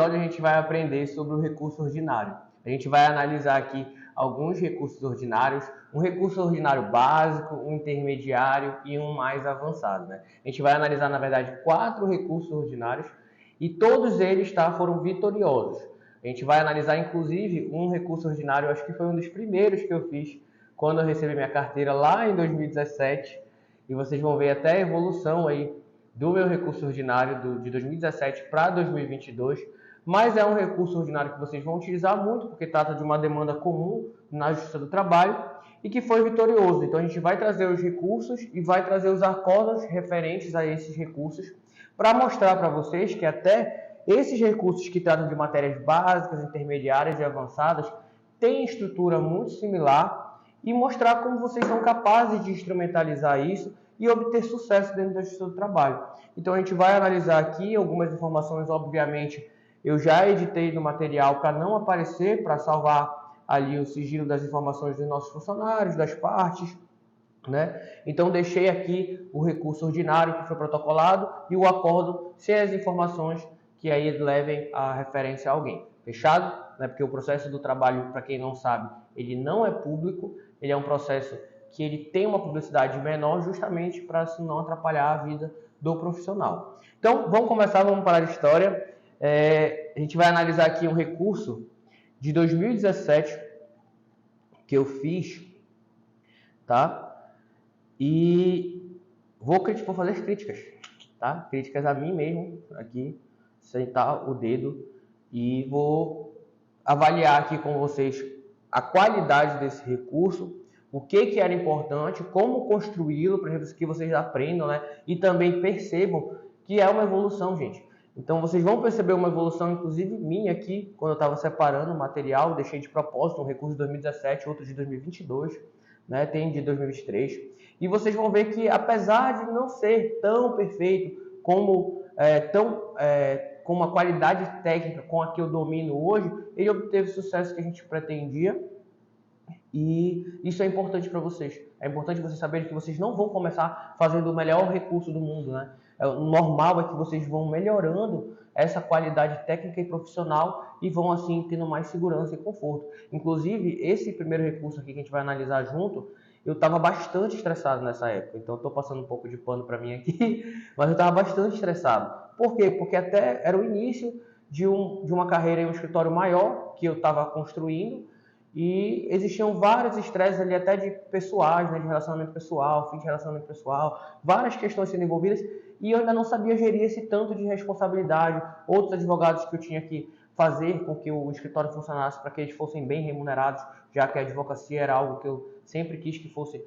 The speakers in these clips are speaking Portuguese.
episódio a gente vai aprender sobre o recurso ordinário. A gente vai analisar aqui alguns recursos ordinários, um recurso ordinário básico, um intermediário e um mais avançado, né? A gente vai analisar, na verdade, 4 recursos ordinários e todos eles, foram vitoriosos. A gente vai analisar, inclusive, um recurso ordinário, acho que foi um dos primeiros que eu fiz quando eu recebi minha carteira lá em 2017, e vocês vão ver até a evolução aí do meu recurso ordinário de 2017 para 2022, mas é um recurso ordinário que vocês vão utilizar muito, porque trata de uma demanda comum na Justiça do Trabalho e que foi vitorioso. Então a gente vai trazer os recursos e vai trazer os acordos referentes a esses recursos para mostrar para vocês que até esses recursos que tratam de matérias básicas, intermediárias e avançadas têm estrutura muito similar e mostrar como vocês são capazes de instrumentalizar isso e obter sucesso dentro da Justiça do Trabalho. Então a gente vai analisar aqui algumas informações, obviamente, eu já editei no material para não aparecer, para salvar ali o sigilo das informações dos nossos funcionários, das partes, né? Então deixei aqui o recurso ordinário que foi protocolado e o acordo sem as informações que aí levem a referência a alguém. Fechado? Né? Porque o processo do trabalho, para quem não sabe, ele não é público, ele é um processo que ele tem uma publicidade menor justamente para não atrapalhar a vida do profissional. Então, vamos começar, vamos parar de história. A gente vai analisar aqui um recurso de 2017 que eu fiz, tá? E vou fazer críticas, tá? Críticas a mim mesmo, aqui, sentar o dedo e vou avaliar aqui com vocês a qualidade desse recurso, o que era importante, como construí-lo, para que vocês aprendam, né? E também percebam que é uma evolução, gente. Então vocês vão perceber uma evolução, inclusive minha aqui, quando eu estava separando o material, deixei de propósito um recurso de 2017, outro de 2022, né? Tem de 2023. E vocês vão ver que, apesar de não ser tão perfeito como com uma qualidade técnica com a que eu domino hoje, ele obteve o sucesso que a gente pretendia. E isso é importante para vocês. É importante vocês saberem que vocês não vão começar fazendo o melhor recurso do mundo, né? O normal é que vocês vão melhorando essa qualidade técnica e profissional e vão assim tendo mais segurança e conforto. Inclusive, esse primeiro recurso aqui que a gente vai analisar junto, eu estava bastante estressado nessa época. Então, eu estou passando um pouco de pano para mim aqui, mas eu estava bastante estressado. Por quê? Porque até era o início de uma carreira em um escritório maior que eu estava construindo, e existiam vários estresses ali, até de pessoais, né, de relacionamento pessoal, fim de relacionamento pessoal, várias questões sendo envolvidas, e eu ainda não sabia gerir esse tanto de responsabilidade. Outros advogados que eu tinha que fazer com que o escritório funcionasse para que eles fossem bem remunerados, já que a advocacia era algo que eu sempre quis que fosse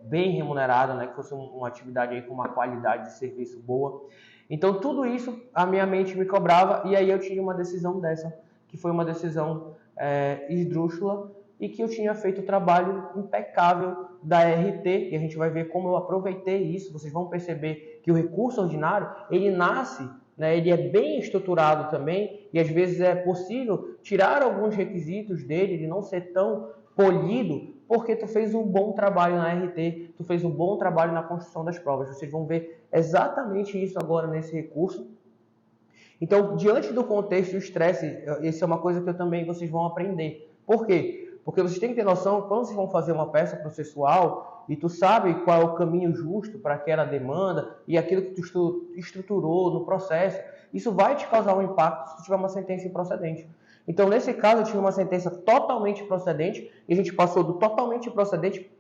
bem remunerada, né, que fosse uma atividade aí com uma qualidade de serviço boa. Então tudo isso a minha mente me cobrava, e aí eu tinha uma decisão dessa, que foi uma decisão esdrúxula, e que eu tinha feito o trabalho impecável da RT, e a gente vai ver como eu aproveitei isso. Vocês vão perceber que o recurso ordinário, ele nasce, né, ele é bem estruturado também, e às vezes é possível tirar alguns requisitos dele, de não ser tão polido, porque tu fez um bom trabalho na RT, tu fez um bom trabalho na construção das provas. Vocês vão ver exatamente isso agora nesse recurso. Então, diante do contexto do estresse, isso é uma coisa que vocês vão aprender. Por quê? Porque vocês têm que ter noção, quando vocês vão fazer uma peça processual e tu sabe qual é o caminho justo para aquela demanda e aquilo que tu estruturou no processo, isso vai te causar um impacto se tu tiver uma sentença improcedente. Então, nesse caso, eu tinha uma sentença totalmente procedente e a gente passou do totalmente improcedente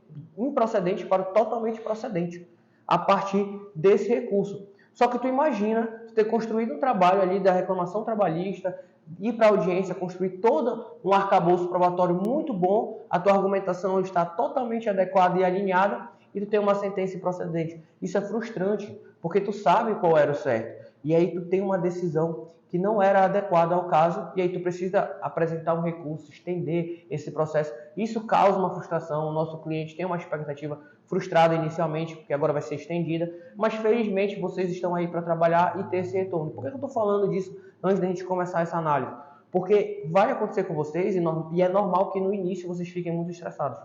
para o totalmente procedente a partir desse recurso. Só que tu imagina ter construído um trabalho ali da reclamação trabalhista, ir para a audiência, construir todo um arcabouço probatório muito bom, a tua argumentação está totalmente adequada e alinhada, e tu tem uma sentença improcedente. Isso é frustrante, porque tu sabe qual era o certo. E aí tu tem uma decisão que não era adequada ao caso, e aí tu precisa apresentar um recurso, estender esse processo. Isso causa uma frustração, o nosso cliente tem uma expectativa frustrada inicialmente, porque agora vai ser estendida, mas felizmente vocês estão aí para trabalhar e ter esse retorno. Por que eu estou falando disso antes da gente começar essa análise? Porque vai acontecer com vocês, e é normal que no início vocês fiquem muito estressados.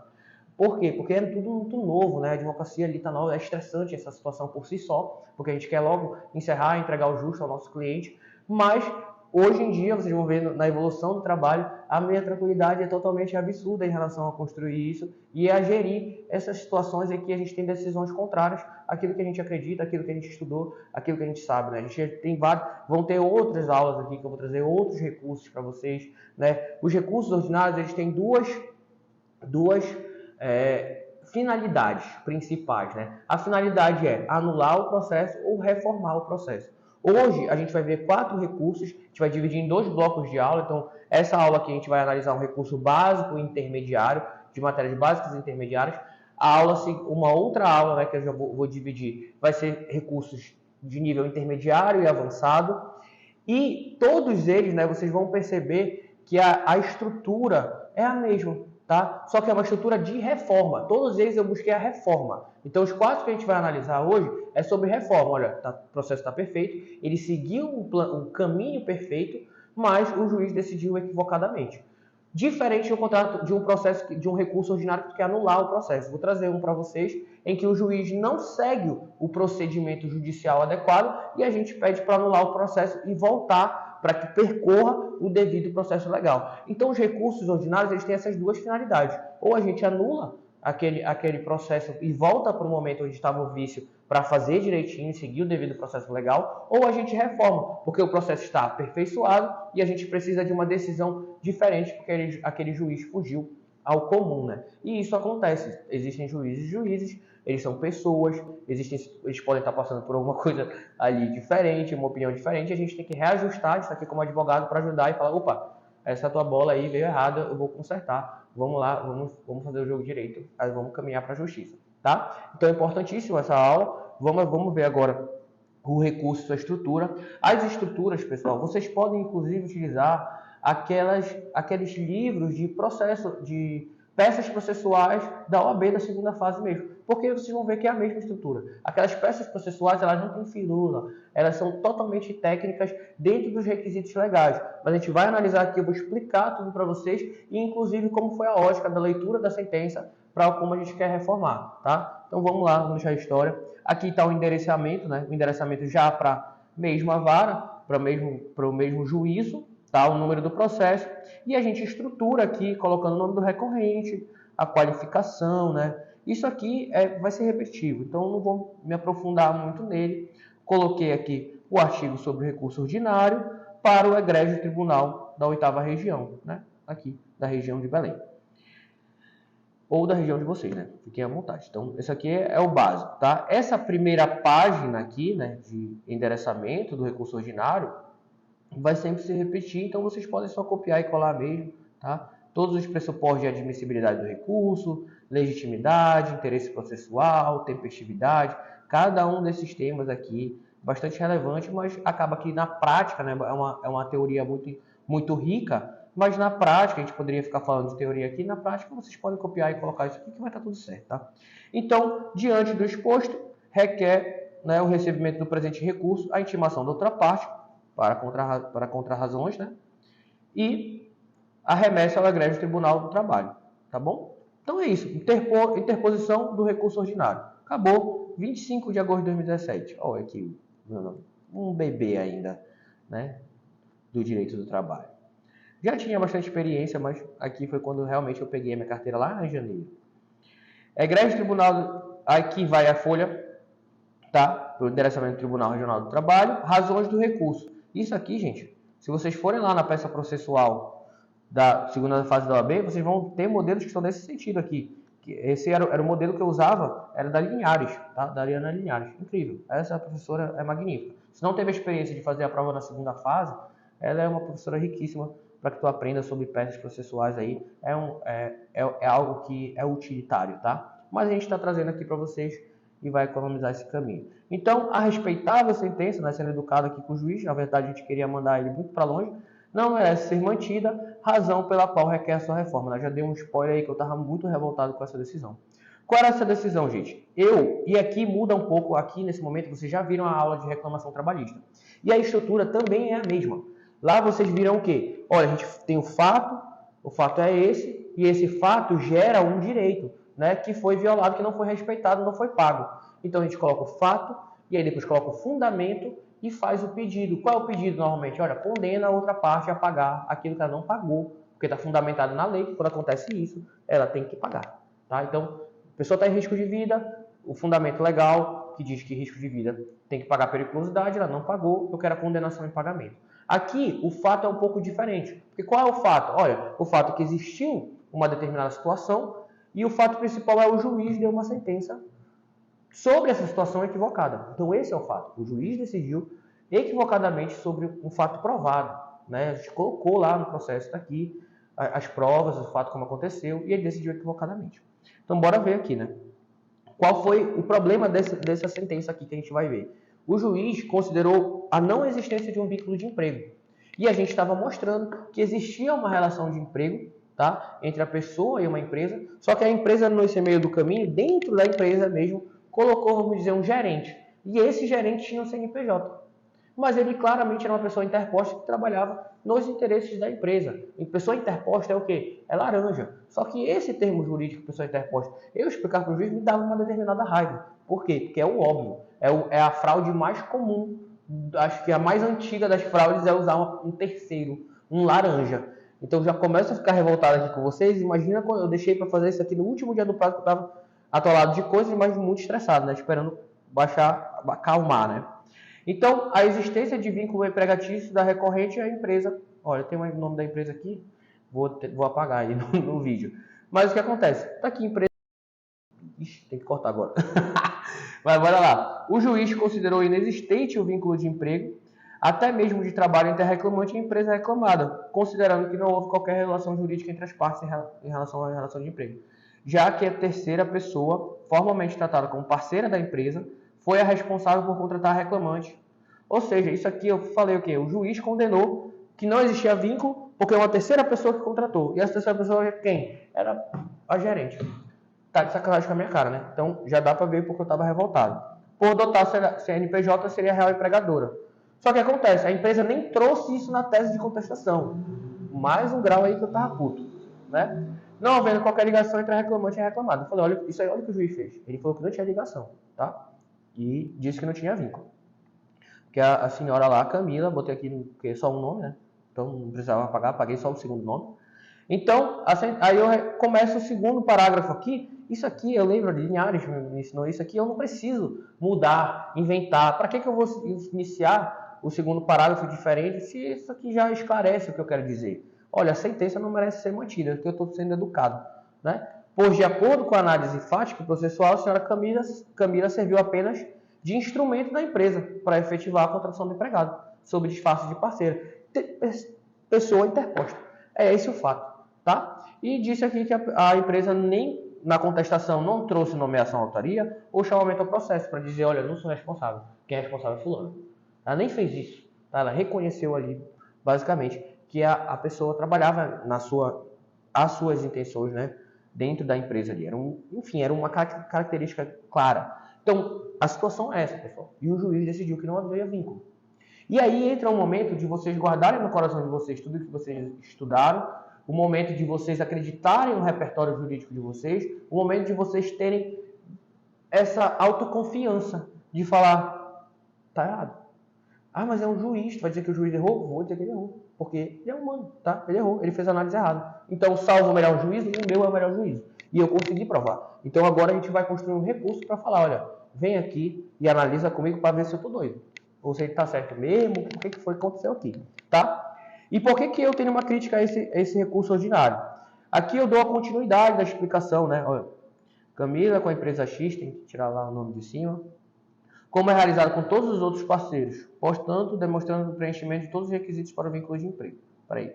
Por quê? Porque é tudo muito novo, né? A advocacia ali está nova, é estressante essa situação por si só, porque a gente quer logo encerrar, entregar o justo ao nosso cliente, mas Hoje em dia, vocês vão ver na evolução do trabalho, a minha tranquilidade é totalmente absurda em relação a construir isso e a gerir essas situações em que a gente tem decisões contrárias àquilo que a gente acredita, àquilo que a gente estudou, àquilo que a gente sabe, né? A gente tem vários, vão ter outras aulas aqui que eu vou trazer outros recursos para vocês, né? Os recursos ordinários, eles têm duas finalidades principais, né? A finalidade é anular o processo ou reformar o processo. Hoje a gente vai ver 4 recursos, a gente vai dividir em 2 blocos de aula. Então, essa aula aqui a gente vai analisar um recurso básico e intermediário, de matérias básicas e intermediárias. Uma outra aula, né, que eu já vou dividir, vai ser recursos de nível intermediário e avançado. E todos eles, né, vocês vão perceber que a estrutura é a mesma, tá? Só que é uma estrutura de reforma. Todos eles eu busquei a reforma. Então, os 4 que a gente vai analisar hoje é sobre reforma. Olha, o processo está perfeito, ele seguiu um caminho perfeito, mas o juiz decidiu equivocadamente. Diferente de um processo, de um recurso ordinário que quer anular o processo. Vou trazer um para vocês em que o juiz não segue o procedimento judicial adequado e a gente pede para anular o processo e voltar para que percorra o devido processo legal. Então, os recursos ordinários, eles têm essas duas finalidades. Ou a gente anula aquele processo e volta para o momento onde estava o vício para fazer direitinho e seguir o devido processo legal, ou a gente reforma, porque o processo está aperfeiçoado e a gente precisa de uma decisão diferente porque aquele juiz fugiu ao comum, né? E isso acontece. Existem juízes, eles são pessoas, eles podem estar passando por alguma coisa ali diferente, uma opinião diferente, e a gente tem que reajustar isso aqui como advogado para ajudar e falar, opa, essa tua bola aí veio errada, eu vou consertar. Vamos lá, vamos fazer o jogo direito, aí vamos caminhar para a justiça, tá? Então é importantíssimo essa aula. Vamos ver agora o recurso, sua estrutura. As estruturas, pessoal, vocês podem inclusive utilizar aqueles livros de processo, de peças processuais da OAB da segunda fase mesmo, porque vocês vão ver que é a mesma estrutura. Aquelas peças processuais, elas não têm firula, elas são totalmente técnicas dentro dos requisitos legais. Mas a gente vai analisar aqui, eu vou explicar tudo para vocês, e inclusive como foi a lógica da leitura da sentença para como a gente quer reformar, tá? Então vamos lá, vamos deixar a história. Aqui está o endereçamento, né? O endereçamento já para a mesma vara, para o mesmo juízo, tá? O número do processo, e a gente estrutura aqui, colocando o nome do recorrente, a qualificação, né? Isso aqui vai ser repetitivo, então não vou me aprofundar muito nele. Coloquei aqui o artigo sobre o recurso ordinário para o egrégio tribunal da 8ª região, né? Aqui, da região de Belém. Ou da região de vocês, né? Fiquem à vontade. Então, esse aqui é o básico, tá? Essa primeira página aqui, né, de endereçamento do recurso ordinário, vai sempre se repetir, então vocês podem só copiar e colar mesmo, tá? Todos os pressupostos de admissibilidade do recurso, legitimidade, interesse processual, tempestividade, cada um desses temas aqui, bastante relevante, mas acaba que na prática, né, é uma teoria muito rica, mas na prática, a gente poderia ficar falando de teoria aqui, na prática vocês podem copiar e colocar isso aqui que vai estar tudo certo, tá? Então, diante do exposto, requer, né, o recebimento do presente recurso, a intimação da outra parte, para contrarrazões, né? E a remessa ao egrégio Tribunal do Trabalho, tá bom? Então é isso, interposição do recurso ordinário. Acabou, 25 de agosto de 2017. Olha aqui, meu nome, um bebê ainda, né? Do direito do trabalho. Já tinha bastante experiência, mas aqui foi quando realmente eu peguei a minha carteira lá em janeiro. Egrégio Tribunal, aqui vai a folha, tá? Para o endereçamento do Tribunal Regional do Trabalho, razões do recurso. Isso aqui, gente, se vocês forem lá na peça processual da segunda fase da OAB, vocês vão ter modelos que estão nesse sentido aqui. Esse era o modelo que eu usava, era da Linhares, tá? Da Ariana Linhares. Incrível. Essa professora é magnífica. Se não teve a experiência de fazer a prova na segunda fase, ela é uma professora riquíssima para que tu aprenda sobre peças processuais aí. É algo que é utilitário, tá? Mas a gente está trazendo aqui para vocês e vai economizar esse caminho. Então, a respeitável sentença, né, sendo educado aqui com o juiz, na verdade a gente queria mandar ele muito para longe, não merece ser mantida, razão pela qual requer a sua reforma. Eu já dei um spoiler aí que eu estava muito revoltado com essa decisão. Qual era essa decisão, gente? E aqui muda um pouco, aqui nesse momento, vocês já viram a aula de reclamação trabalhista. E a estrutura também é a mesma. Lá vocês viram o quê? Olha, a gente tem o fato é esse, e esse fato gera um direito, né, que foi violado, que não foi respeitado, não foi pago. Então a gente coloca o fato, e aí depois coloca o fundamento, e faz o pedido. Qual é o pedido normalmente? Olha, condena a outra parte a pagar aquilo que ela não pagou, porque está fundamentado na lei que quando acontece isso, ela tem que pagar. Tá? Então, a pessoa está em risco de vida, o fundamento legal que diz que risco de vida tem que pagar periculosidade, ela não pagou, eu quero a condenação em pagamento. Aqui, o fato é um pouco diferente. Porque qual é o fato? Olha, o fato é que existiu uma determinada situação e o fato principal é o juiz deu uma sentença sobre essa situação equivocada. Então, esse é o fato. O juiz decidiu equivocadamente sobre um fato provado. Né? A gente colocou lá no processo daqui as provas, o fato como aconteceu, e ele decidiu equivocadamente. Então, bora ver aqui, né? Qual foi o problema dessa sentença aqui que a gente vai ver? O juiz considerou a não existência de um vínculo de emprego. E a gente estava mostrando que existia uma relação de emprego, tá? Entre a pessoa e uma empresa, só que a empresa, nesse meio do caminho, dentro da empresa mesmo, colocou, vamos dizer, um gerente. E esse gerente tinha um CNPJ. Mas ele claramente era uma pessoa interposta que trabalhava nos interesses da empresa. E pessoa interposta é o quê? É laranja. Só que esse termo jurídico, pessoa interposta, eu explicar para o juiz me dava uma determinada raiva. Por quê? Porque é o óbvio. É a fraude mais comum. Acho que a mais antiga das fraudes é usar um terceiro, um laranja. Então já começo a ficar revoltado aqui com vocês. Imagina quando eu deixei para fazer isso aqui no último dia do prazo que eu estava atolado de coisas, mas muito estressado, né? Esperando baixar, acalmar, né? Então, a existência de vínculo empregatício da recorrente é a empresa. Olha, tem o nome da empresa aqui, vou apagar aí no vídeo. Mas o que acontece? Está aqui empresa. Ixi, tem que cortar agora. Mas bora lá. O juiz considerou inexistente o vínculo de emprego, até mesmo de trabalho entre a reclamante e a empresa reclamada, considerando que não houve qualquer relação jurídica entre as partes em relação à relação de emprego, já que a terceira pessoa, formalmente tratada como parceira da empresa, foi a responsável por contratar a reclamante. Ou seja, isso aqui eu falei o quê? O juiz condenou que não existia vínculo porque é uma terceira pessoa que contratou. E essa terceira pessoa é quem? Era a gerente. Tá de sacanagem com a minha cara, né? Então já dá para ver porque eu estava revoltado. Por dotar CNPJ seria a real empregadora. Só que acontece, a empresa nem trouxe isso na tese de contestação. Mais um grau aí que eu tava puto, né? Não havendo qualquer ligação entre a reclamante e a reclamada. Eu falei, olha, isso aí, olha o que o juiz fez. Ele falou que não tinha ligação, tá? E disse que não tinha vínculo. Porque a senhora lá, a Camila, botei aqui porque é só um nome, né? Então não precisava pagar, paguei só o segundo nome. Então, aí eu começo o segundo parágrafo aqui. Isso aqui, eu lembro de Linhares me ensinou isso aqui, eu não preciso mudar, inventar. Para que eu vou iniciar o segundo parágrafo diferente se isso aqui já esclarece o que eu quero dizer? Olha, a sentença não merece ser mantida, porque eu estou sendo educado, né? Pois, de acordo com a análise fática e processual, a senhora Camila serviu apenas de instrumento da empresa para efetivar a contratação do empregado, sob disfarce de parceira. Pessoa interposta. É esse o fato, tá? E disse aqui que a empresa nem na contestação não trouxe nomeação à autoria ou chamamento ao processo para dizer, olha, não sou responsável, quem é responsável é fulano. Ela nem fez isso, tá? Ela reconheceu ali, basicamente, que a pessoa trabalhava as suas intenções, né, dentro da empresa ali. Enfim, era uma característica clara. Então, a situação é essa, pessoal. E o juiz decidiu que não havia vínculo. E aí entra o momento de vocês guardarem no coração de vocês tudo que vocês estudaram, o momento de vocês acreditarem no repertório jurídico de vocês, o momento de vocês terem essa autoconfiança de falar, tá errado. Ah, mas é um juiz, tu vai dizer que o juiz errou? Vou dizer que ele errou, porque ele é humano, tá? Ele errou, ele fez a análise errada. Então, salvo o melhor juízo, o meu é o melhor juízo. E eu consegui provar. Então, agora a gente vai construir um recurso para falar, olha, vem aqui e analisa comigo para ver se eu tô doido. Ou se ele está certo mesmo, o que foi que aconteceu aqui, tá? E por que eu tenho uma crítica a esse recurso ordinário? Aqui eu dou a continuidade da explicação, né? Olha, Camila com a empresa X, tem que tirar lá o nome de cima, como é realizado com todos os outros parceiros, portanto, demonstrando o preenchimento de todos os requisitos para o vínculo de emprego. Peraí.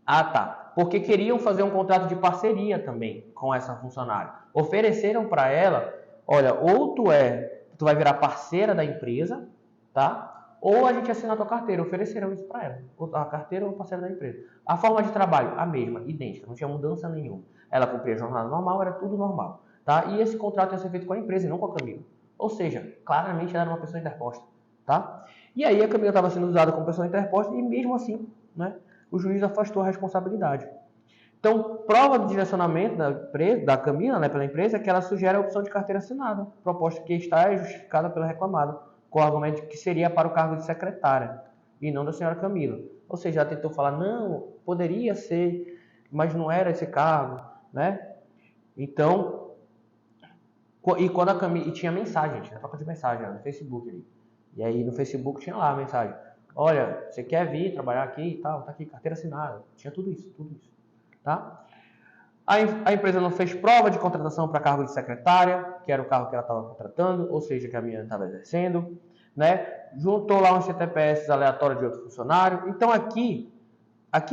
Ah, tá. Porque queriam fazer um contrato de parceria também com essa funcionária. Ofereceram para ela, olha, ou tu vai virar parceira da empresa, tá? Ou a gente assina a tua carteira. Ofereceram isso para ela. A carteira ou parceira da empresa. A forma de trabalho, a mesma, idêntica, não tinha mudança nenhuma. Ela cumpria a jornada normal, era tudo normal, tá? E esse contrato ia ser feito com a empresa e não com a Camila. Ou seja, claramente ela era uma pessoa interposta, tá? E aí a Camila estava sendo usada como pessoa interposta e mesmo assim, né, o juiz afastou a responsabilidade. Então, prova de direcionamento da Camila, né, pela empresa, é que ela sugere a opção de carteira assinada, proposta que está justificada pela reclamada, com o argumento que seria para o cargo de secretária e não da senhora Camila. Ou seja, ela tentou falar, não, poderia ser, mas não era esse cargo, né? Então, e quando a Camila, e tinha mensagem, tinha troca de mensagem no Facebook ali. E aí no Facebook tinha lá a mensagem, olha, você quer vir trabalhar aqui e tal, tá aqui, carteira assinada. Tinha tudo isso, tá? A empresa não fez prova de contratação para cargo de secretária, que era o cargo que ela estava contratando, ou seja, que a menina estava exercendo, né? Juntou lá uns CTPS aleatórios de outro funcionário. Então aqui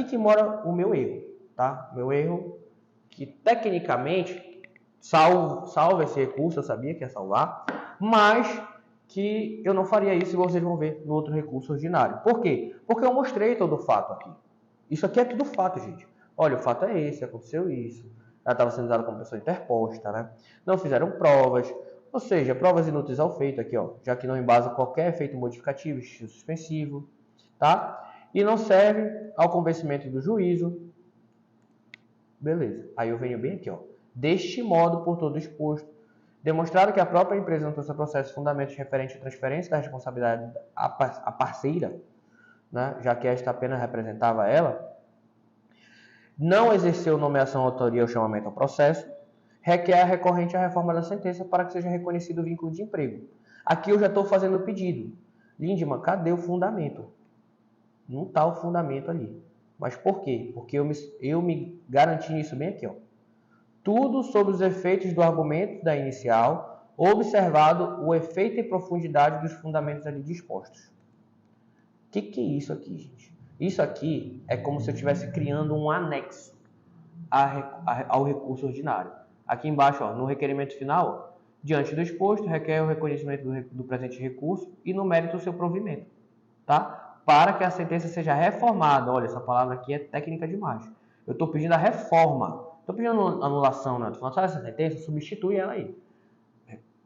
que mora o meu erro, tá? Meu erro que tecnicamente salva esse recurso, eu sabia que ia salvar, mas que eu não faria isso e vocês vão ver no outro recurso ordinário. Por quê? Porque eu mostrei todo o fato aqui. Isso aqui é tudo fato, gente. Olha, o fato é esse, aconteceu isso. Ela estava sendo usada como pessoa interposta, né? Não fizeram provas, ou seja, provas inúteis ao feito aqui, ó, já que não embasa qualquer efeito modificativo, suspensivo, tá? E não serve ao convencimento do juízo. Beleza. Aí eu venho bem aqui, ó. Deste modo, por todo exposto, demonstrado que a própria empresa não trouxe processo fundamentos referentes à transferência da responsabilidade à parceira, né, já que esta apenas representava ela, não exerceu nomeação, autoria ou chamamento ao processo, requer a recorrente a reforma da sentença para que seja reconhecido o vínculo de emprego. Aqui eu já estou fazendo o pedido. Lindman, cadê o fundamento? Não está o fundamento ali. Mas por quê? Porque eu me garanti nisso bem aqui, ó. Tudo sobre os efeitos do argumento da inicial, observado o efeito e profundidade dos fundamentos ali dispostos. O que é isso aqui, gente? Isso aqui é como se eu estivesse criando um anexo ao recurso ordinário. Aqui embaixo, ó, no requerimento final, diante do exposto, requer o reconhecimento do presente recurso e no mérito o seu provimento, tá? Para que a sentença seja reformada. Olha, essa palavra aqui é técnica demais. Eu estou pedindo a reforma. Estou pedindo anulação, né? Estou falando, sabe essa sentença? Substitui ela aí.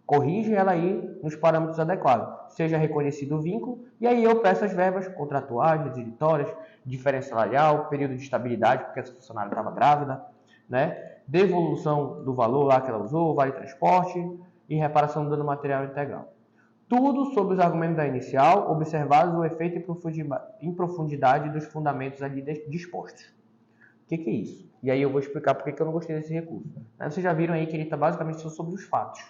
Corrige ela aí nos parâmetros adequados. Seja reconhecido o vínculo, e aí eu peço as verbas contratuais, resilitórias, diferença salarial, período de estabilidade, porque essa funcionária estava grávida, né? Devolução do valor lá que ela usou, vale transporte e reparação do dano material integral. Tudo sobre os argumentos da inicial, observados o efeito em profundidade dos fundamentos ali dispostos. O que é isso? E aí eu vou explicar por que eu não gostei desse recurso. Vocês já viram aí que ele está basicamente só sobre os fatos.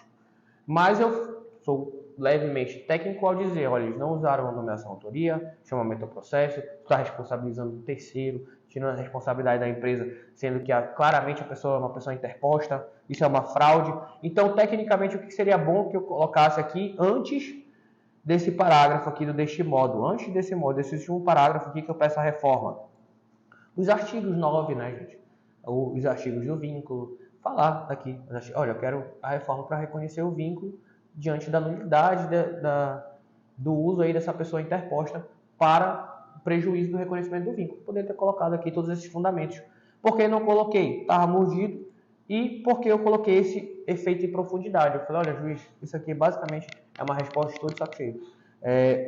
Mas eu sou levemente técnico ao dizer, olha, eles não usaram a nomeação autoria, chamamento ao processo, está responsabilizando o terceiro, tirando a responsabilidade da empresa, sendo que claramente a pessoa é uma pessoa interposta, isso é uma fraude. Então, tecnicamente, o que seria bom que eu colocasse aqui antes desse parágrafo aqui, deste modo, antes desse modo, desse último parágrafo aqui que eu peço a reforma? Os artigos 9, né, gente? Os artigos do vínculo, falar aqui, olha, eu quero a reforma para reconhecer o vínculo diante da nulidade do uso aí dessa pessoa interposta para prejuízo do reconhecimento do vínculo. Poderia ter colocado aqui todos esses fundamentos. Por que não coloquei? Estava mordido. E porque eu coloquei esse efeito em profundidade. Eu falei, olha, juiz, isso aqui basicamente é uma resposta de todo saco cheio.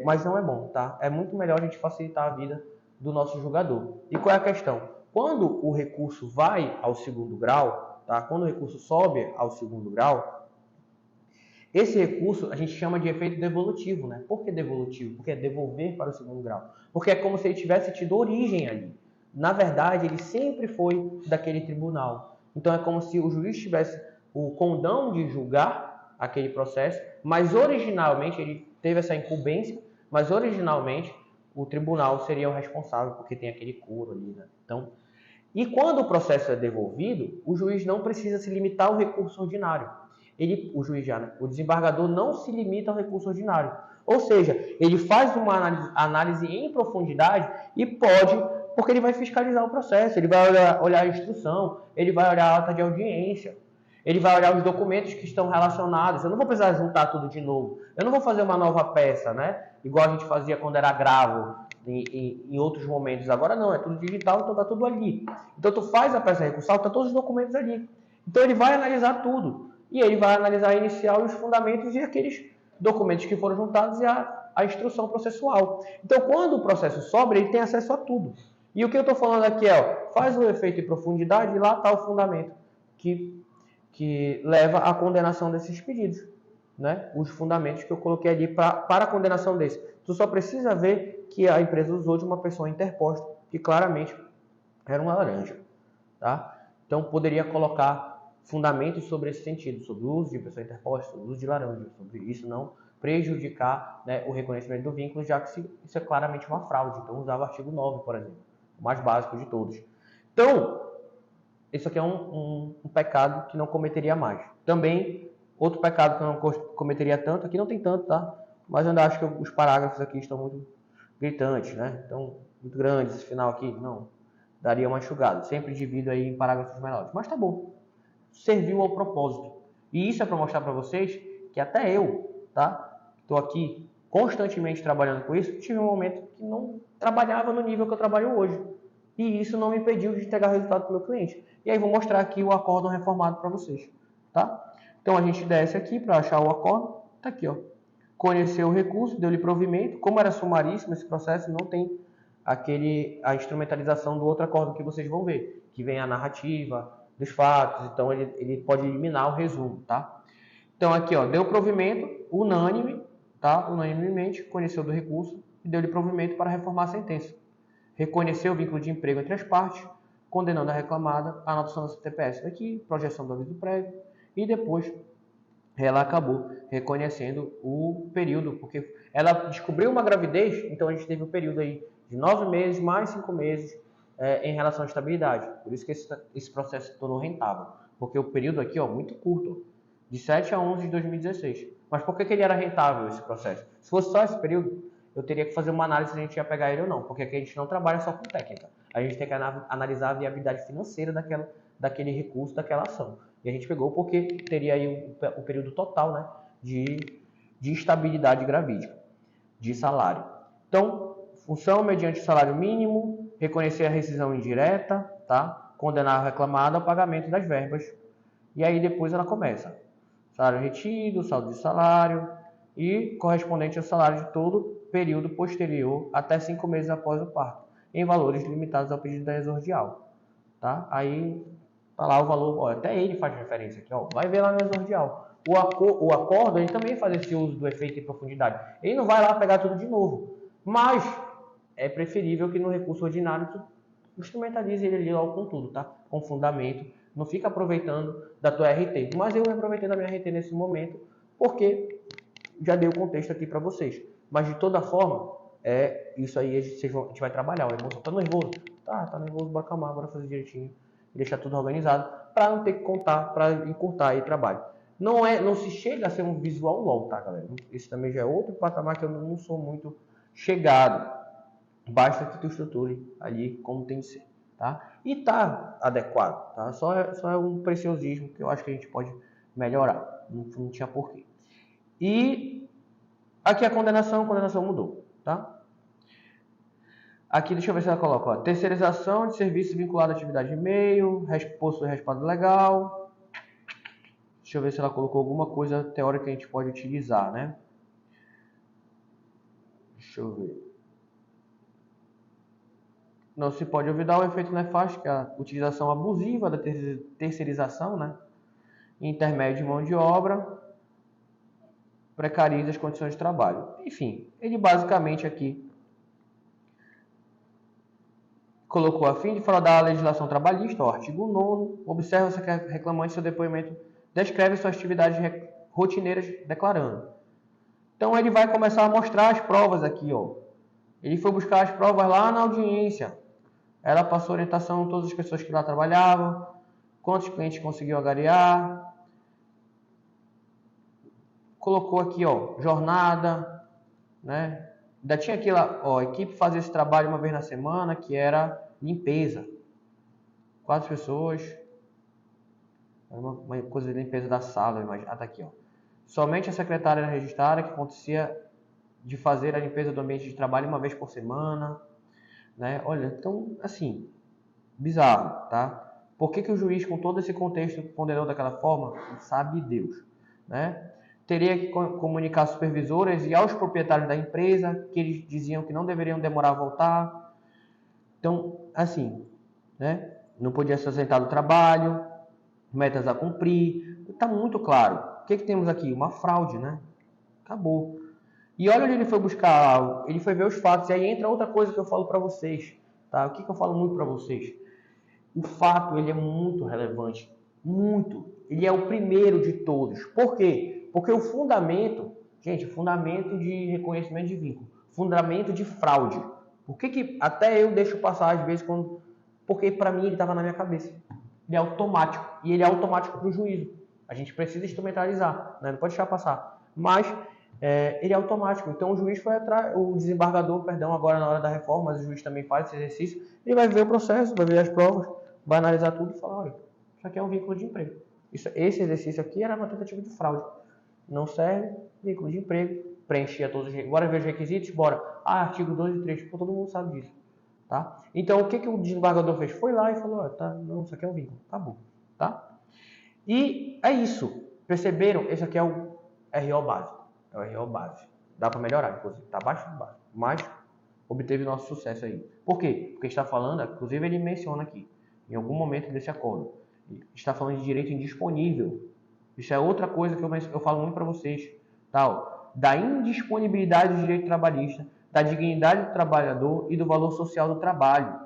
Mas não é bom, tá? É muito melhor a gente facilitar a vida do nosso julgador. E qual é a questão? Quando o recurso vai ao segundo grau, tá? Quando o recurso sobe ao segundo grau, esse recurso a gente chama de efeito devolutivo, né? Por que devolutivo? Porque é devolver para o segundo grau. Porque é como se ele tivesse tido origem ali. Na verdade, ele sempre foi daquele tribunal. Então é como se o juiz tivesse o condão de julgar aquele processo, mas originalmente ele teve essa incumbência, mas originalmente o tribunal seria o responsável, porque tem aquele coro ali, né? Então, e quando o processo é devolvido, o juiz não precisa se limitar ao recurso ordinário. O desembargador não se limita ao recurso ordinário. Ou seja, ele faz uma análise em profundidade e pode, porque ele vai fiscalizar o processo, ele vai olhar a instrução, ele vai olhar a ata de audiência, ele vai olhar os documentos que estão relacionados. Eu não vou precisar juntar tudo de novo. Eu não vou fazer uma nova peça, né? Igual a gente fazia quando era agravo em outros momentos. Agora não, é tudo digital, então está tudo ali. Então tu faz a peça recursal, está todos os documentos ali. Então ele vai analisar tudo. E ele vai analisar a inicial e os fundamentos e aqueles documentos que foram juntados e a instrução processual. Então quando o processo sobra, ele tem acesso a tudo. E o que eu estou falando aqui é, faz o efeito em profundidade e lá está o fundamento que leva à condenação desses pedidos, né, os fundamentos que eu coloquei ali para a condenação desse. Tu só precisa ver que a empresa usou de uma pessoa interposta, que claramente era uma laranja. Tá? Então, poderia colocar fundamentos sobre esse sentido, sobre o uso de pessoa interposta, sobre o uso de laranja, sobre isso não prejudicar, né, o reconhecimento do vínculo, já que isso é claramente uma fraude. Então, usava o artigo 9, por exemplo, o mais básico de todos. Então, isso aqui é um pecado que não cometeria mais. Também, outro pecado que eu não cometeria tanto, aqui não tem tanto, tá? Mas eu ainda acho que os parágrafos aqui estão muito gritantes, né? Então, muito grandes esse final aqui, não. Daria uma enxugada. Sempre divido aí em parágrafos menores. Mas tá bom. Serviu ao propósito. E isso é para mostrar para vocês que até eu, tá? Estou aqui constantemente trabalhando com isso. Tive um momento que não trabalhava no nível que eu trabalho hoje. E isso não me impediu de entregar resultado para o meu cliente. E aí vou mostrar aqui o acórdão reformado para vocês, tá? Então a gente desce aqui para achar o acórdão. Tá aqui, ó. Conheceu o recurso, deu-lhe provimento. Como era sumaríssimo esse processo, não tem a instrumentalização do outro acórdão que vocês vão ver, que vem a narrativa dos fatos. Então ele pode eliminar o resumo, tá? Então aqui, ó, deu provimento unânime, tá? Unanimemente conheceu do recurso e deu-lhe provimento para reformar a sentença. Reconheceu o vínculo de emprego entre as partes, condenando a reclamada à anotação da CTPS daqui, projeção do aviso prévio, e depois ela acabou reconhecendo o período, porque ela descobriu uma gravidez, então a gente teve um período aí de 9 meses mais 5 meses em relação à estabilidade. Por isso que esse processo se tornou rentável, porque o período aqui, ó, muito curto, de 7 a 11 de 2016. Mas por que ele era rentável, esse processo? Se fosse só esse período, eu teria que fazer uma análise se a gente ia pegar ele ou não, porque aqui a gente não trabalha só com técnica. A gente tem que analisar a viabilidade financeira daquele recurso, daquela ação. E a gente pegou porque teria aí o período total, né, de estabilidade gravídica, de salário. Então, função mediante salário mínimo, reconhecer a rescisão indireta, tá? Condenar o reclamado ao pagamento das verbas. E aí depois ela começa. Salário retido, saldo de salário e correspondente ao salário de todo período posterior até 5 meses após o parto, em valores limitados ao pedido da exordial. Tá? Aí tá lá o valor, ó, até ele faz referência aqui, ó, vai ver lá no exordial. O acordo, ele também faz esse uso do efeito em profundidade. Ele não vai lá pegar tudo de novo, mas é preferível que no recurso ordinário tu instrumentalize ele ali logo com tudo, tá? Com fundamento, não fica aproveitando da tua RT. Mas eu me aproveitei da minha RT nesse momento, porque já dei o contexto aqui para vocês. Mas de toda forma, isso aí a gente vai trabalhar. O emoção tá nervoso? Tá nervoso, bora acalmar, bora fazer direitinho e deixar tudo organizado para não ter que contar, para encurtar aí o trabalho. Não se chega a ser um visual LOL, tá, galera? Esse também já é outro patamar que eu não sou muito chegado. Basta que tu estruture ali como tem que ser, tá? E tá adequado, tá? Só é um preciosismo que eu acho que a gente pode melhorar. Não tinha porquê. E aqui a condenação mudou, tá? Aqui, deixa eu ver se ela coloca, ó, terceirização de serviço vinculado à atividade de e-mail, posto respaldo legal. Deixa eu ver se ela colocou alguma coisa teórica que a gente pode utilizar, né? Deixa eu ver. Não se pode olvidar o efeito nefasto, que é a utilização abusiva da terceirização, né? Intermédio de mão de obra, precariza as condições de trabalho. Enfim, ele basicamente aqui colocou a fim de fraudar a legislação trabalhista, o artigo 9º, observa-se que a reclamante, seu depoimento, descreve suas atividades rotineiras declarando. Então ele vai começar a mostrar as provas aqui, ó. Ele foi buscar as provas lá na audiência. Ela passou orientação a todas as pessoas que lá trabalhavam, quantos clientes conseguiu agariar. Colocou aqui, ó, jornada, né? Ainda tinha aqui lá, ó, a equipe fazia esse trabalho uma vez na semana, que era limpeza. 4 pessoas. Era uma coisa de limpeza da sala, imagina. Ah, tá aqui, ó. Somente a secretária era registrada, que acontecia de fazer a limpeza do ambiente de trabalho uma vez por semana, né? Olha, então, assim, bizarro, tá? Por que o juiz, com todo esse contexto, condenou daquela forma? Sabe Deus, né? Teria que comunicar às supervisoras e aos proprietários da empresa, que eles diziam que não deveriam demorar a voltar. Então, assim, né? Não podia se ausentar do trabalho, metas a cumprir. Está muito claro. que temos aqui? Uma fraude, né? Acabou. E olha onde ele foi buscar, ele foi ver os fatos. E aí entra outra coisa que eu falo para vocês, tá? O que eu falo muito para vocês? O fato, ele é muito relevante, muito. Ele é o primeiro de todos. Por quê? Porque o fundamento, gente, fundamento de reconhecimento de vínculo, fundamento de fraude. Por que até eu deixo passar às vezes quando... Porque para mim ele estava na minha cabeça. Ele é automático. E ele é automático para o juízo. A gente precisa instrumentalizar, né? Não pode deixar passar. Mas ele é automático. Então o juiz foi atrás, o desembargador, perdão, agora na hora da reforma, mas o juiz também faz esse exercício, ele vai ver o processo, vai ver as provas, vai analisar tudo e falar, olha, isso aqui é um vínculo de emprego. Esse exercício aqui era uma tentativa de fraude. Não serve, vínculo de emprego, preenchia todos os requisitos. Bora ver os requisitos, bora. Artigo 2 e 3, todo mundo sabe disso. Tá? Então o que o desembargador fez? Foi lá e falou, tá, não, isso aqui é um vínculo, acabou. Tá? E é isso. Perceberam? Esse aqui é o RO básico. É o RO base. Dá para melhorar, inclusive. Está abaixo do básico. Mas obteve nosso sucesso aí. Por quê? Porque está falando, inclusive ele menciona aqui, em algum momento desse acordo, está falando de direito indisponível. Isso é outra coisa que eu falo muito para vocês. Tal, da indisponibilidade do direito trabalhista, da dignidade do trabalhador e do valor social do trabalho.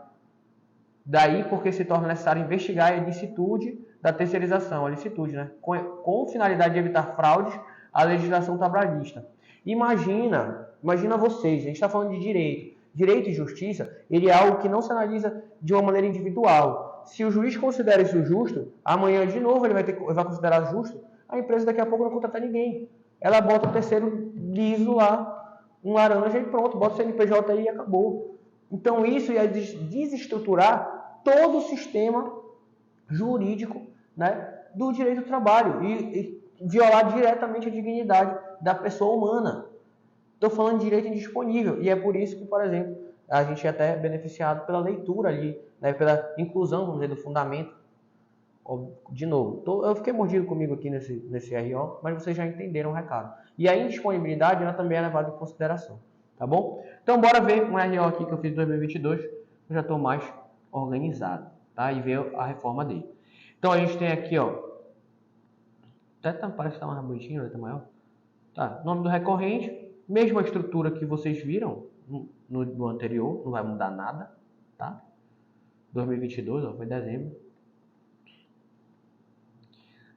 Daí porque se torna necessário investigar a ilicitude da terceirização, a licitude, né? Com finalidade de evitar fraudes à legislação trabalhista. Imagina vocês, a gente está falando de direito. Direito e justiça, ele é algo que não se analisa de uma maneira individual. Se o juiz considera isso justo, amanhã de novo ele vai considerar justo, a empresa daqui a pouco não contrata ninguém. Ela bota o terceiro liso lá, um laranja e pronto, bota o CNPJ aí e acabou. Então isso ia desestruturar todo o sistema jurídico, né, do direito do trabalho e violar diretamente a dignidade da pessoa humana. Estou falando de direito indisponível e é por isso que, por exemplo, a gente é até beneficiado pela leitura ali, né, pela inclusão, vamos dizer, do fundamento. De novo, eu fiquei mordido comigo aqui nesse RO, mas vocês já entenderam o recado. E a indisponibilidade ela também é levada em consideração, tá bom? Então bora ver um RO aqui que eu fiz em 2022, eu já estou mais organizado, tá? E ver a reforma dele. Então a gente tem aqui, ó, parece que está mais bonitinho, está maior. Tá, nome do recorrente, mesma estrutura que vocês viram no anterior, não vai mudar nada, tá? 2022, ó, foi dezembro.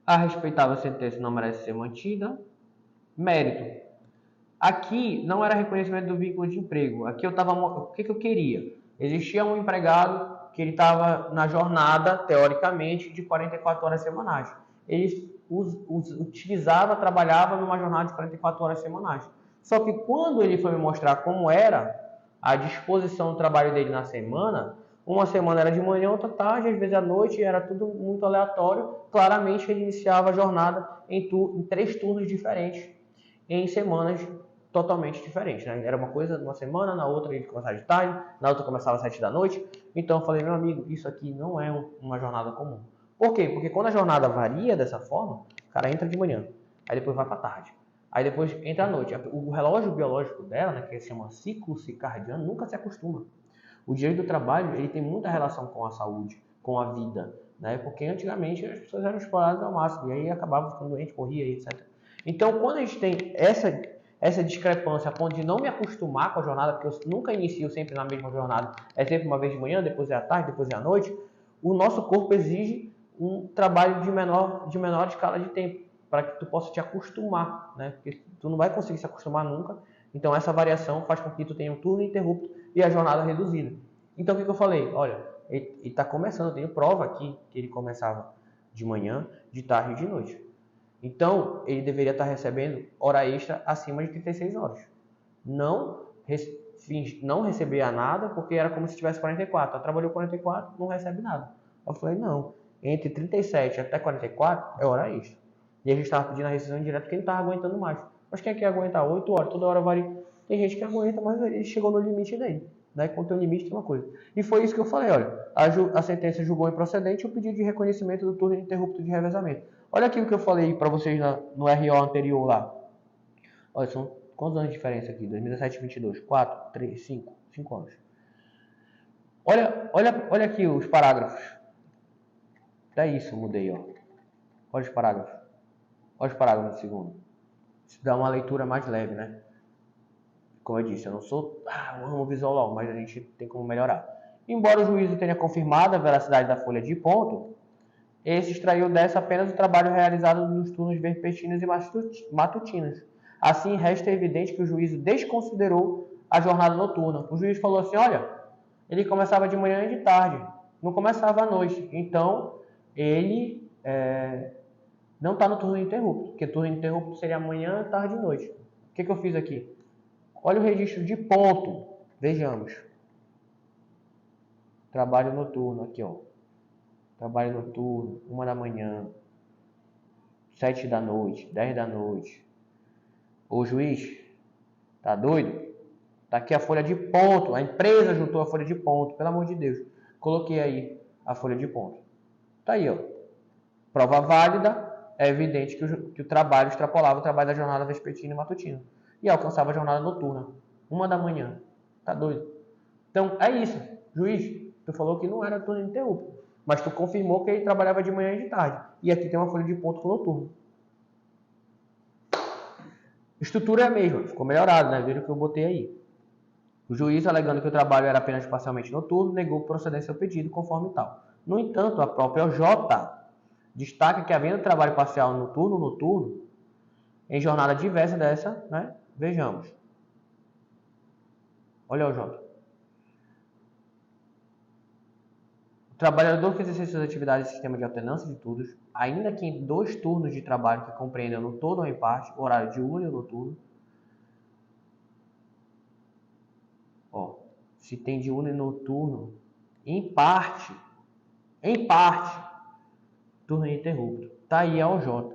A respeitável sentença não merece ser mantida. Mérito. Aqui não era reconhecimento do vínculo de emprego. Aqui eu estava... O que eu queria? Existia um empregado que ele estava na jornada, teoricamente, de 44 horas semanais. Ele trabalhava numa jornada de 44 horas semanais. Só que quando ele foi me mostrar como era a disposição do trabalho dele na semana, uma semana era de manhã, outra tarde, às vezes à noite, era tudo muito aleatório. Claramente ele iniciava a jornada em 3 turnos diferentes, em semanas totalmente diferentes, né? Era uma coisa numa semana, na outra ele começava de tarde, na outra começava às 7 da noite. Então eu falei, meu amigo, isso aqui não é uma jornada comum. Por quê? Porque quando a jornada varia dessa forma, o cara entra de manhã, aí depois vai para tarde, aí depois entra à noite. O relógio biológico dela, né, que se chama ciclo circadiano, nunca se acostuma. O direito do trabalho ele tem muita relação com a saúde, com a vida, né? Porque antigamente as pessoas eram exploradas ao máximo e aí acabavam ficando doentes, morria, etc. Então, quando a gente tem essa discrepância a ponto de não me acostumar com a jornada, porque eu nunca inicio sempre na mesma jornada, é sempre uma vez de manhã, depois é à tarde, depois é à noite, o nosso corpo exige um trabalho de menor escala de tempo, para que tu possa te acostumar, né? Porque tu não vai conseguir se acostumar nunca. Então essa variação faz com que tu tenha um turno interrupto e a jornada reduzida. Então o que eu falei? Olha, ele está começando, eu tenho prova aqui que ele começava de manhã, de tarde e de noite. Então ele deveria estar recebendo hora extra acima de 36 horas. Não recebia nada porque era como se tivesse 44. Ela trabalhou 44, não recebe nada. Eu falei, não, entre 37 até 44 é hora extra. E a gente estava pedindo a rescisão indireta porque ele não estava aguentando mais. Mas quem é que aguenta 8 horas? Toda hora varia. Tem gente que aguenta, mas ele chegou no limite dele. Né? Quando tem um limite, tem uma coisa. E foi isso que eu falei, olha. A sentença julgou improcedente o pedido de reconhecimento do turno interrupto de revezamento. Olha aqui o que eu falei para vocês no RO anterior lá. Olha, são quantos anos de diferença aqui? 2017 22. 4, 3, 5. 5 anos. Olha aqui os parágrafos. É isso, mudei, ó. Olha os parágrafos. Olha os parágrafos do segundo. Isso dá uma leitura mais leve, né? Como eu disse, eu não sou eu amo visual law, mas a gente tem como melhorar. Embora o juízo tenha confirmado a veracidade da folha de ponto, esse extraiu dessa apenas o trabalho realizado nos turnos vespertinos e matutinos. Assim, resta evidente que o juízo desconsiderou a jornada noturna. O juiz falou assim, olha, ele começava de manhã e de tarde, não começava à noite. Então, ele não está no turno ininterrupto, porque turno ininterrupto seria manhã, tarde e noite. O que eu fiz aqui? Olha o registro de ponto. Vejamos. Trabalho noturno, aqui ó. Trabalho noturno, 1 da manhã, 7 da noite, 10 da noite. O juiz, tá doido? Tá aqui a folha de ponto. A empresa juntou a folha de ponto, pelo amor de Deus. Coloquei aí a folha de ponto. Tá aí, ó. Prova válida. É evidente que o trabalho extrapolava o trabalho da jornada vespertina e matutina. E alcançava a jornada noturna. 1 da manhã. Tá doido? Então, é isso. Juiz, tu falou que não era turno ininterrupto. Mas tu confirmou que ele trabalhava de manhã e de tarde. E aqui tem uma folha de ponto com noturno. Estrutura é a mesma. Ficou melhorado, né? Viram que eu botei aí. O juiz, alegando que o trabalho era apenas parcialmente noturno, negou procedência ao pedido conforme tal. No entanto, a própria OJ destaca que, havendo trabalho parcial noturno, em jornada diversa dessa, né? Vejamos. Olha o OJ. O trabalhador que exerce suas atividades em sistema de alternância de turnos, ainda que em 2 turnos de trabalho que compreendam no todo ou em parte, horário diurno e noturno, se tem diurno e noturno, em parte, turno ininterrupto. Tá aí a OJ,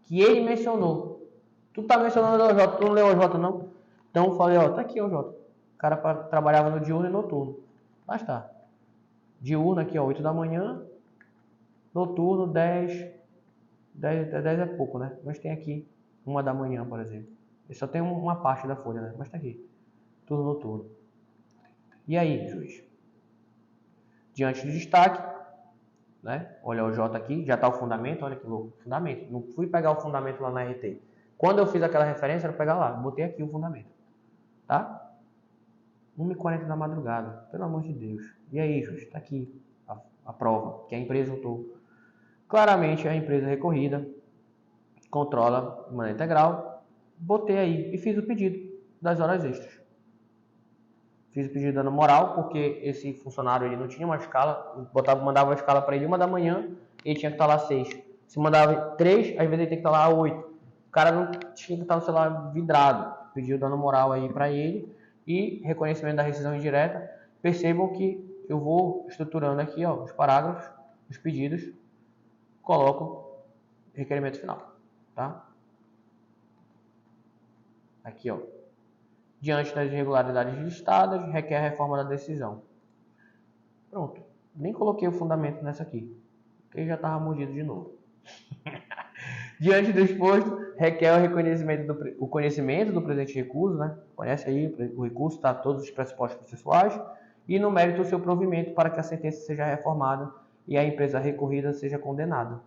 que ele mencionou. Tu tá mencionando a OJ, tu não leu a OJ não? Então eu falei, ó, tá aqui a OJ. O cara trabalhava no diurno e noturno. Mas tá. Diurno aqui, ó, 8 da manhã. Noturno, 10 é pouco, né? Mas tem aqui 1 da manhã, por exemplo. Ele só tem uma parte da folha, né? Mas tá aqui. Turno noturno. E aí, juiz? Diante do destaque, né? Olha o J aqui, já está o fundamento, olha que louco, fundamento. Não fui pegar o fundamento lá na RT. Quando eu fiz aquela referência, era pegar lá, botei aqui o fundamento, tá? 1h40 da madrugada, pelo amor de Deus. E aí, juiz, está aqui a prova que a empresa juntou. Claramente a empresa recorrida controla de maneira integral. Botei aí e fiz o pedido das horas extras. Fiz o pedido dando moral, porque esse funcionário ele não tinha uma escala, mandava uma escala para ele 1 da manhã, ele tinha que estar lá 6. Se mandava 3, às vezes ele tem que estar lá 8. O cara não tinha que estar no celular vidrado. Pediu dando moral aí para ele e reconhecimento da rescisão indireta. Percebam que eu vou estruturando aqui, ó, os parágrafos, os pedidos, coloco requerimento final, tá? Aqui, ó. Diante das irregularidades listadas, requer a reforma da decisão. Pronto. Nem coloquei o fundamento nessa aqui, porque já estava mordido de novo. Diante do exposto, requer o conhecimento do presente recurso, né? Conhece aí, o recurso está todos os pressupostos processuais, e no mérito o seu provimento para que a sentença seja reformada e a empresa recorrida seja condenada.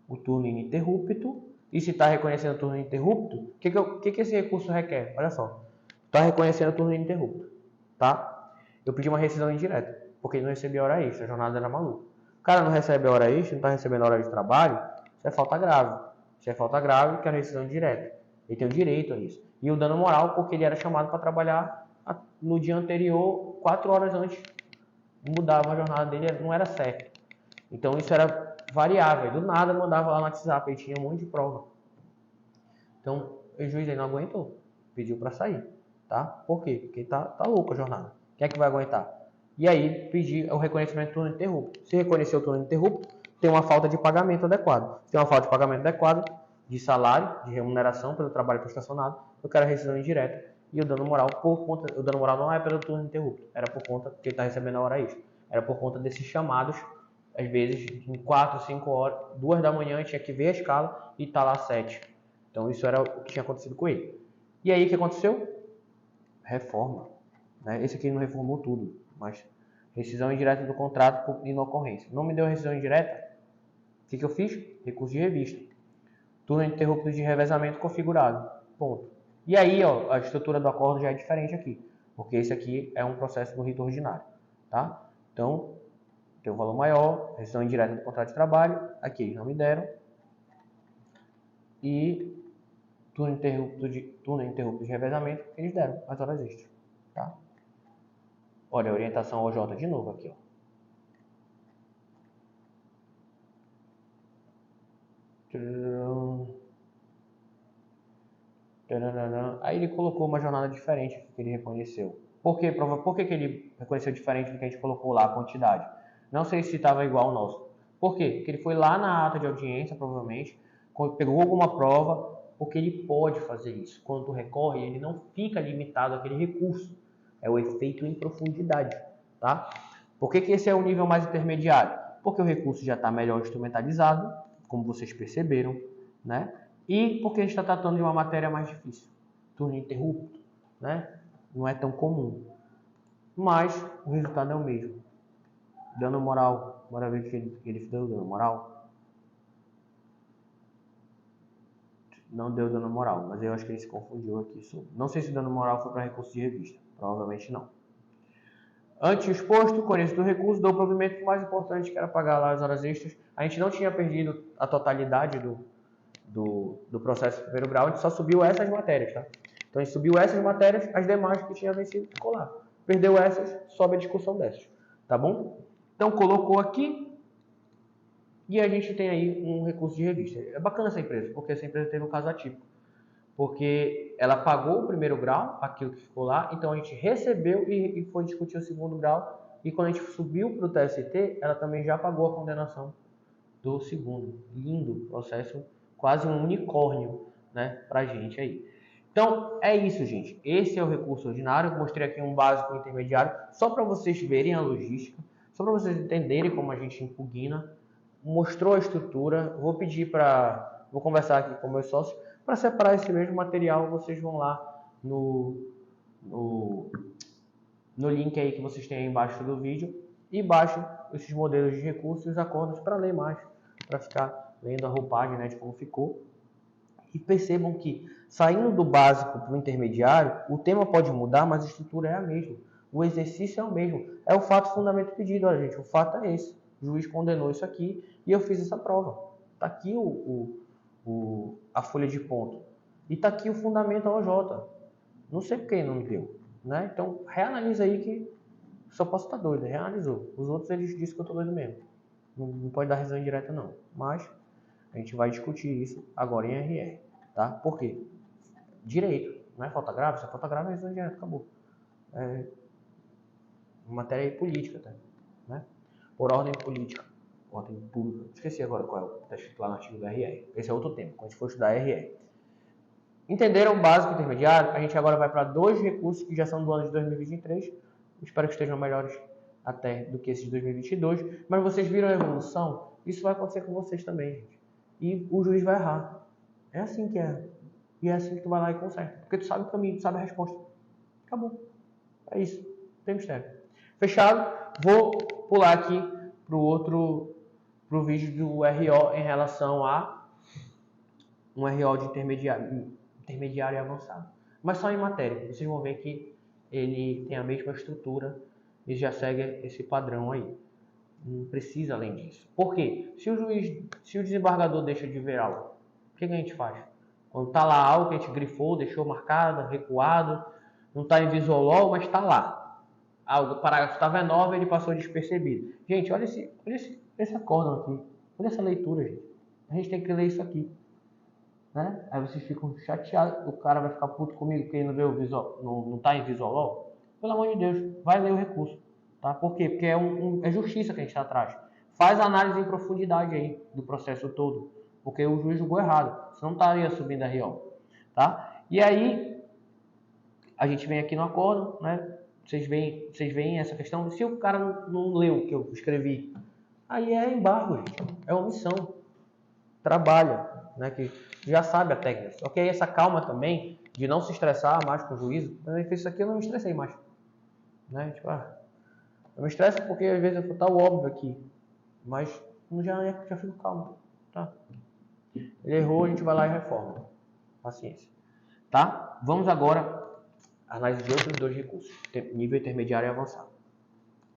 O turno ininterrupto, e se está reconhecendo o turno ininterrupto, o que esse recurso requer? Olha só. Está reconhecendo o turno ininterrupto, tá? Eu pedi uma rescisão indireta, porque ele não recebia hora extra, a jornada era maluca. O cara não recebe hora extra, não está recebendo hora de trabalho, isso é falta grave. Isso é falta grave, que é a rescisão indireta. Ele tem o direito a isso. E o dano moral, porque ele era chamado para trabalhar no dia anterior, 4 horas antes. Mudava a jornada dele, não era certo. Então isso era variável. Do nada mandava lá no WhatsApp, ele tinha um monte de prova. Então o juiz aí não aguentou, pediu para sair. Tá? Por quê? Porque tá louco a jornada. Quem é que vai aguentar? E aí, pedir o reconhecimento do turno ininterrupto. Se reconhecer o turno ininterrupto, tem uma falta de pagamento adequado. Se tem uma falta de pagamento adequado, de salário, de remuneração pelo trabalho prestacionado, eu quero a rescisão indireta e o dano moral por conta... O dano moral não é pelo turno ininterrupto, era por conta que ele está recebendo a hora extra. Era por conta desses chamados, às vezes, em 4, 5 horas, 2 da manhã, tinha que ver a escala e tá lá 7. Então, isso era o que tinha acontecido com ele. E aí, o que aconteceu? Reforma. Né? Esse aqui não reformou tudo, mas rescisão indireta do contrato por inocorrência. Não me deu rescisão indireta? O que eu fiz? Recurso de revista. turno ininterrupto de revezamento configurado. Ponto. E aí, ó, a estrutura do acordo já é diferente aqui, porque esse aqui é um processo do rito ordinário, tá? Então, tem um valor maior, rescisão indireta do contrato de trabalho, aqui eles não me deram, e turno ininterrupto de revezamento, eles deram as horas extras, tá? Olha, a orientação OJ de novo aqui, ó. Aí ele colocou uma jornada diferente que ele reconheceu. Por que ele reconheceu diferente do que a gente colocou lá, a quantidade? Não sei se estava igual ao nosso. Por quê? Porque ele foi lá na ata de audiência, provavelmente, pegou alguma prova, porque ele pode fazer isso. Quando tu recorre, ele não fica limitado àquele recurso. É o efeito em profundidade, tá? Por que esse é o nível mais intermediário? Porque o recurso já está melhor instrumentalizado, como vocês perceberam, né? E porque a gente está tratando de uma matéria mais difícil. Turno interrupto, né? Não é tão comum. Mas o resultado é o mesmo. Dano moral. Bora ver o que ele deu dano moral. Não deu dano moral, mas eu acho que ele se confundiu aqui. Não sei se o dano moral foi para recurso de revista. Provavelmente não. Antes exposto, conheço do recurso, dou o provimento mais importante, que era pagar lá as horas extras. A gente não tinha perdido a totalidade do processo de primeiro grau, a gente só subiu essas matérias, tá? Então a gente subiu essas matérias, as demais que tinha vencido ficou lá. Perdeu essas, sobe a discussão dessas, tá bom? Então colocou aqui e a gente tem aí um recurso de revista. É bacana essa empresa, porque essa empresa teve um caso atípico. Porque ela pagou o primeiro grau, aquilo que ficou lá, então a gente recebeu e foi discutir o segundo grau, e quando a gente subiu para o TST, ela também já pagou a condenação do segundo. Lindo processo, quase um unicórnio, né, pra gente aí. Então, é isso, gente. Esse é o recurso ordinário. Eu mostrei aqui um básico e um intermediário, só para vocês verem a logística, só para vocês entenderem como a gente impugna. Mostrou a estrutura. Vou conversar aqui com meus sócios, para separar esse mesmo material, vocês vão lá no link aí que vocês têm aí embaixo do vídeo e baixem esses modelos de recursos e os acordos para ler mais, para ficar lendo a roupagem, né, de como ficou. E percebam que, saindo do básico para o intermediário, o tema pode mudar, mas a estrutura é a mesma. O exercício é o mesmo. É o fato, fundamento, pedido. Olha, gente, o fato é esse. O juiz condenou isso aqui e eu fiz essa prova. Está aqui a folha de ponto. E está aqui o fundamento OJ. Não sei por que não me deu. Né? Então, reanalisa aí que só posso estar doido. Reanalisou. Os outros, eles disseram que eu estou doido mesmo. Não pode dar revisão indireta, não. Mas a gente vai discutir isso agora em RR. Tá? Por quê? Direito. Não é falta grave? Se é falta grave, é revisão indireta. Acabou. É matéria política. Tá? Né? Por ordem política. Ordem pública. Esqueci agora qual é o texto lá no artigo do RR. Esse é outro tema, quando a gente for estudar RR. Entenderam o básico e intermediário? A gente agora vai para dois recursos que já são do ano de 2023. Espero que estejam melhores até do que esses de 2022. Mas vocês viram a evolução? Isso vai acontecer com vocês também, gente. E o juiz vai errar. É assim que é. E é assim que tu vai lá e conserta. Porque tu sabe o caminho, tu sabe a resposta. Acabou. É isso. Não tem mistério. Fechado? Vou pular aqui pro vídeo do RO em relação a um RO de intermediário e avançado. Mas só em matéria. Vocês vão ver que ele tem a mesma estrutura e já segue esse padrão aí. Não precisa além disso. Por quê? Se o desembargador deixa de ver algo, o que a gente faz? Quando está lá algo que a gente grifou, deixou marcado, recuado, não está em visual, mas está lá. O parágrafo estava enorme, ele passou despercebido. Gente, olha esse acórdão aqui. Olha essa leitura, gente. A gente tem que ler isso aqui. Né? Aí vocês ficam chateados, o cara vai ficar puto comigo porque ele não vê o visual, não está em visual. Pelo amor de Deus, vai ler o recurso. Tá? Por quê? Porque é justiça que a gente está atrás. Faz a análise em profundidade aí do processo todo. Porque o juiz julgou errado. Senão não estaria subindo a RO. Tá? E aí, a gente vem aqui no acordo, né? Vocês veem essa questão. Se o cara não leu o que eu escrevi, aí é embargo, gente. É omissão. Trabalha, né? Que já sabe a técnica. Só que aí essa calma também de não se estressar mais com o juízo. Quando eu fiz isso aqui, eu não me estressei mais. Né? Tipo, eu me estresso porque às vezes eu tá o óbvio aqui. Mas já fico calmo. Tá? Ele errou, a gente vai lá e reforma. Paciência. Tá? Vamos agora à análise de outros dois recursos, nível intermediário e avançado.